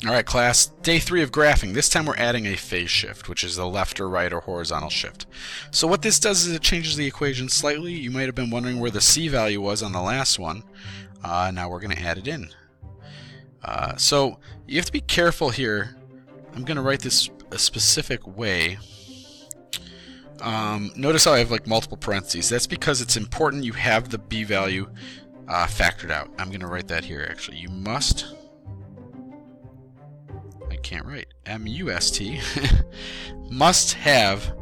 Alright class, day 3 of graphing. This time we're adding a phase shift, which is a left or right or horizontal shift. So what this does is it changes the equation slightly. You might have been wondering where the C value was on the last one. Now we're going to add it in. So you have to be careful here. I'm going to write this a specific way. Notice how I have like multiple parentheses. That's because it's important you have the B value factored out. I'm going to write that here actually. You must... I can't write. M-U-S-T must have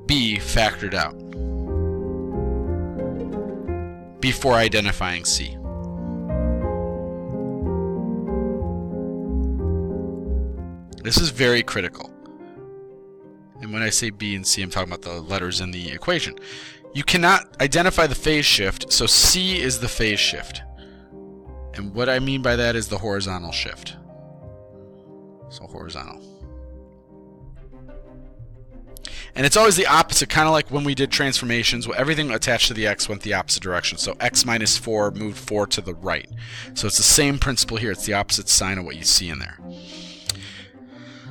B factored out before identifying C. This is very critical. And when I say B and C, I'm talking about the letters in the equation. You cannot identify the phase shift, so C is the phase shift. And what I mean by that is the horizontal shift. So horizontal. And it's always the opposite, kind of like when we did transformations. Everything attached to the x went the opposite direction. So x minus 4 moved 4 to the right. So it's the same principle here. It's the opposite sign of what you see in there.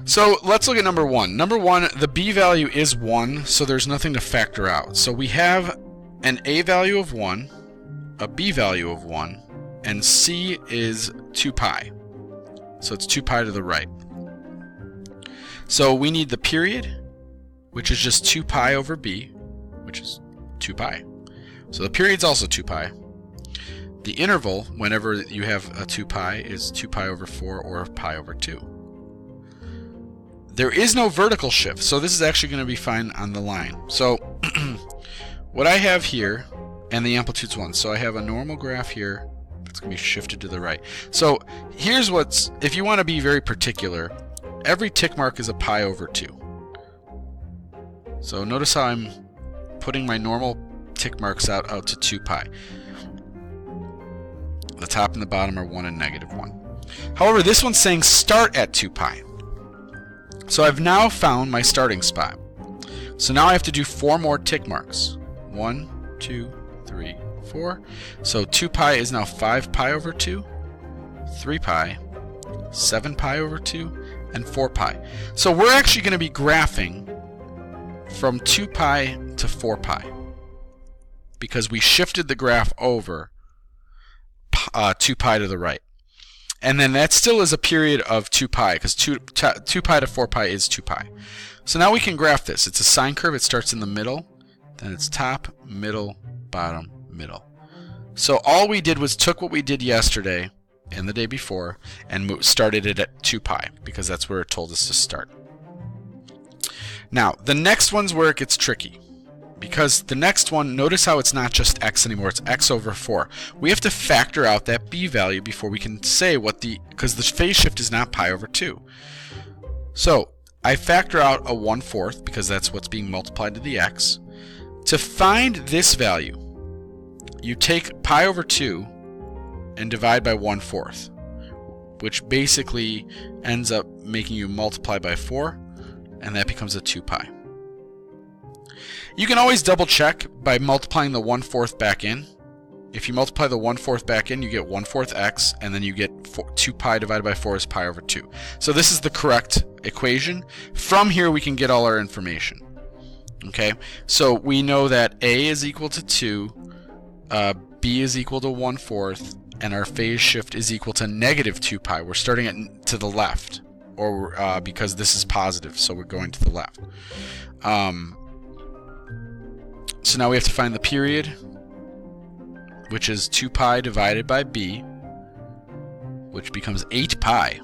So let's look at number 1. Number 1, the b value is 1, so there's nothing to factor out. So we have an a value of 1, a b value of 1, and c is 2 pi. So it's 2 pi to the right. So we need the period, which is just 2 pi over b, which is 2 pi. So the period's also 2 pi. The interval, whenever you have a 2 pi, is 2 pi over 4 or pi over 2. There is no vertical shift, so this is actually going to be fine on the line. So what I have here, and the amplitude's 1. So I have a normal graph here that's going to be shifted to the right. So here's what's, if you want to be very particular, every tick mark is a pi over 2. So notice how I'm putting my normal tick marks out to 2 pi. The top and the bottom are 1 and negative 1. However, this one's saying start at 2 pi. So I've now found my starting spot. So now I have to do 4 more tick marks. 1, 2, 3, 4. So 2 pi is now 5 pi over 2, 3 pi, 7 pi over 2, and 4 pi. So we're actually going to be graphing from 2 pi to 4 pi because we shifted the graph over 2 pi to the right. And then that still is a period of 2 pi because 2 pi to 4 pi is 2 pi. So now we can graph this. It's a sine curve. It starts in the middle, then it's top, middle, bottom, middle. So all we did was took what we did yesterday and the day before and started it at 2 pi because that's where it told us to start. Now, the next one's where it gets tricky. Because the next one, notice how it's not just x anymore, it's x over 4. We have to factor out that b value before we can say what because the phase shift is not pi over 2. So, I factor out a 1/4 because that's what's being multiplied to the x. To find this value, you take pi over 2 and divide by 1/4, which basically ends up making you multiply by 4, and that becomes a 2 pi. You can always double check by multiplying the 1/4 back in. If you multiply the 1/4 back in, you get 1/4 x, and then you get 2 pi divided by 4 is pi over 2. So this is the correct equation. From here we can get all our information. Okay, so we know that a is equal to 2, b is equal to 1/4, and our phase shift is equal to negative 2 pi. We're starting it to the left, or because this is positive, so we're going to the left. So now we have to find the period, which is 2 pi divided by b, which becomes 8 pi.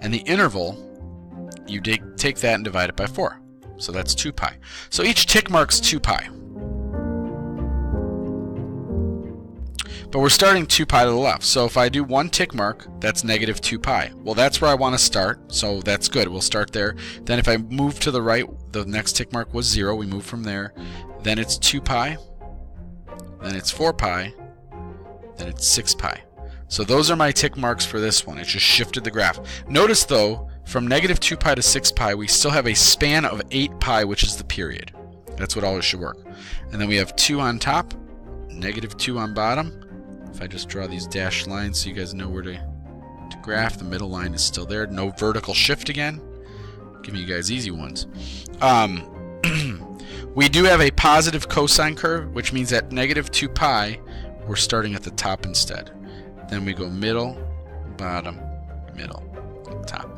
And the interval, you take that and divide it by 4. So that's 2 pi. So each tick marks 2 pi. But we're starting 2 pi to the left. So if I do 1 tick mark, that's negative 2 pi. Well, that's where I want to start, so that's good. We'll start there. Then if I move to the right, the next tick mark was 0. We move from there. Then it's 2 pi. Then it's 4 pi. Then it's 6 pi. So those are my tick marks for this one. It just shifted the graph. Notice, though, from negative 2 pi to 6 pi, we still have a span of 8 pi, which is the period. That's what always should work. And then we have 2 on top, negative 2 on bottom. If I just draw these dashed lines so you guys know where to to graph. The middle line is still there. No vertical shift again. Giving you guys easy ones. We do have a positive cosine curve, which means at negative 2 pi, we're starting at the top instead. Then we go middle, bottom, middle, top.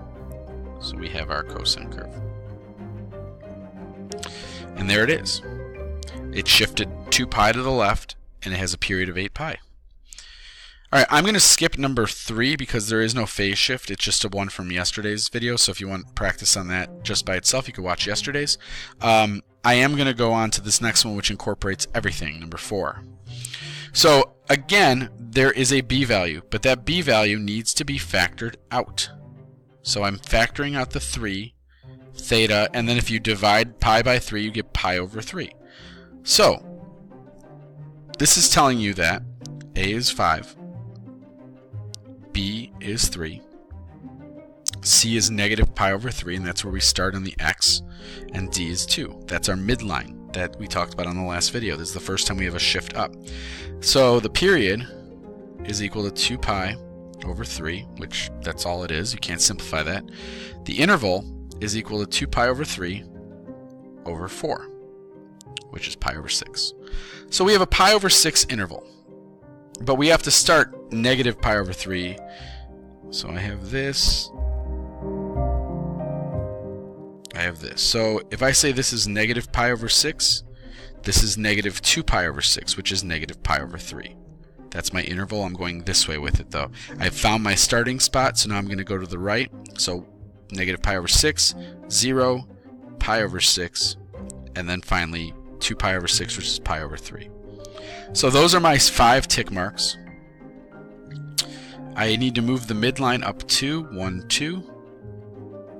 So we have our cosine curve. And there it is. It shifted 2 pi to the left, and it has a period of 8 pi. Alright, I'm going to skip number 3 because there is no phase shift. It's just a one from yesterday's video, so if you want practice on that just by itself, you can watch yesterday's. I am going to go on to this next one, which incorporates everything, number 4. So, again, there is a b value, but that b value needs to be factored out. So I'm factoring out the 3, theta, and then if you divide pi by 3, you get pi over 3. So, this is telling you that a is 5, b is 3, c is negative pi over 3, and that's where we start on the x, and d is 2. That's our midline that we talked about on the last video. This is the first time we have a shift up. So the period is equal to 2 pi over 3, which that's all it is. You can't simplify that. The interval is equal to 2 pi over 3 over 4, which is pi over 6. So we have a pi over 6 interval. But we have to start negative pi over 3. So I have this. I have this. So if I say this is negative pi over 6, this is negative 2 pi over 6, which is negative pi over 3. That's my interval. I'm going this way with it, though. I've found my starting spot, so now I'm going to go to the right. So negative pi over 6, 0, pi over 6, and then finally 2 pi over 6, which is pi over 3. So those are my 5 tick marks. I need to move the midline up 2, 1, 2.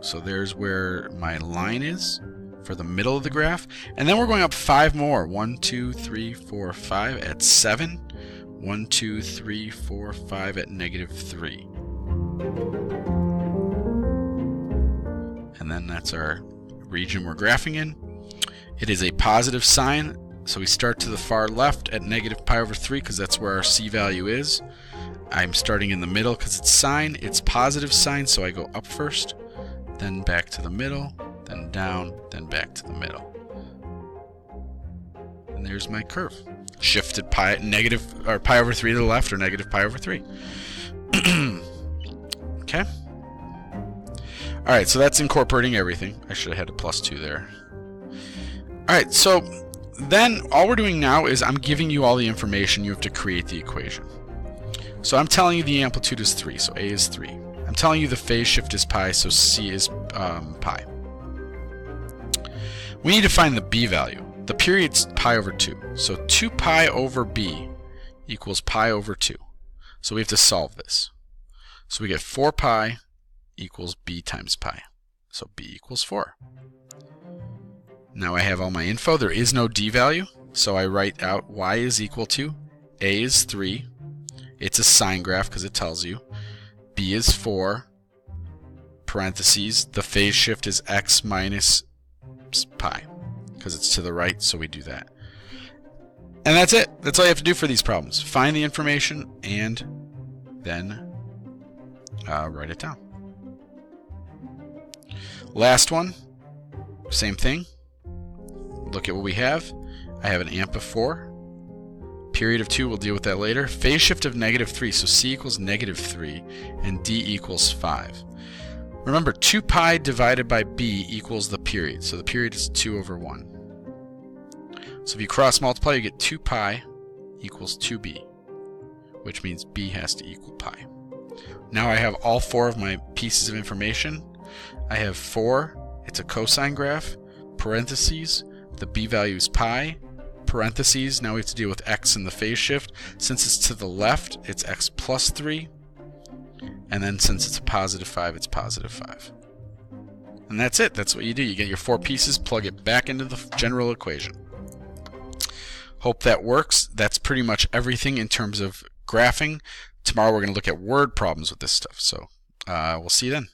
So there's where my line is for the middle of the graph. And then we're going up 5 more. 1, 2, 3, 4, 5 at 7. 1, 2, 3, 4, 5 at negative 3. And then that's our region we're graphing in. It is a positive sign, so we start to the far left at negative pi over 3 because that's where our c value is. I'm starting in the middle because it's sine. It's positive sign, so I go up first, then back to the middle, then down, then back to the middle. And there's my curve. Shifted pi over 3 to the left, or negative pi over 3. Okay. Alright, so that's incorporating everything. I should have had a +2 there. Alright, so then all we're doing now is I'm giving you all the information. You have to create the equation. So I'm telling you the amplitude is 3, so A is 3. I'm telling you the phase shift is pi, so C is pi. We need to find the B value. The period's pi over 2. So 2 pi over B equals pi over 2. So we have to solve this. So we get 4 pi equals B times pi. So B equals 4. Now I have all my info. There is no D value. So I write out Y is equal to A is 3. It's a sine graph because it tells you. B is 4. Parentheses. The phase shift is X minus pi because it's to the right, so we do that. And that's it. That's all you have to do for these problems. Find the information and then write it down. Last one, same thing. Look at what we have. I have an amp of 4. Period of 2, we'll deal with that later. Phase shift of negative 3, so C equals negative 3, and D equals 5. Remember, 2 pi divided by B equals the period, so the period is 2 over 1. So if you cross multiply, you get 2 pi equals 2B, which means B has to equal pi. Now I have all 4 of my pieces of information. I have 4, it's a cosine graph, parentheses, the B value is pi, parentheses, now we have to deal with X in the phase shift. Since it's to the left, it's X plus 3, and then since it's a positive 5, it's positive 5. And that's it. That's what you do. You get your 4 pieces, plug it back into the general equation. Hope that works. That's pretty much everything in terms of graphing. Tomorrow we're going to look at word problems with this stuff. So we'll see you then.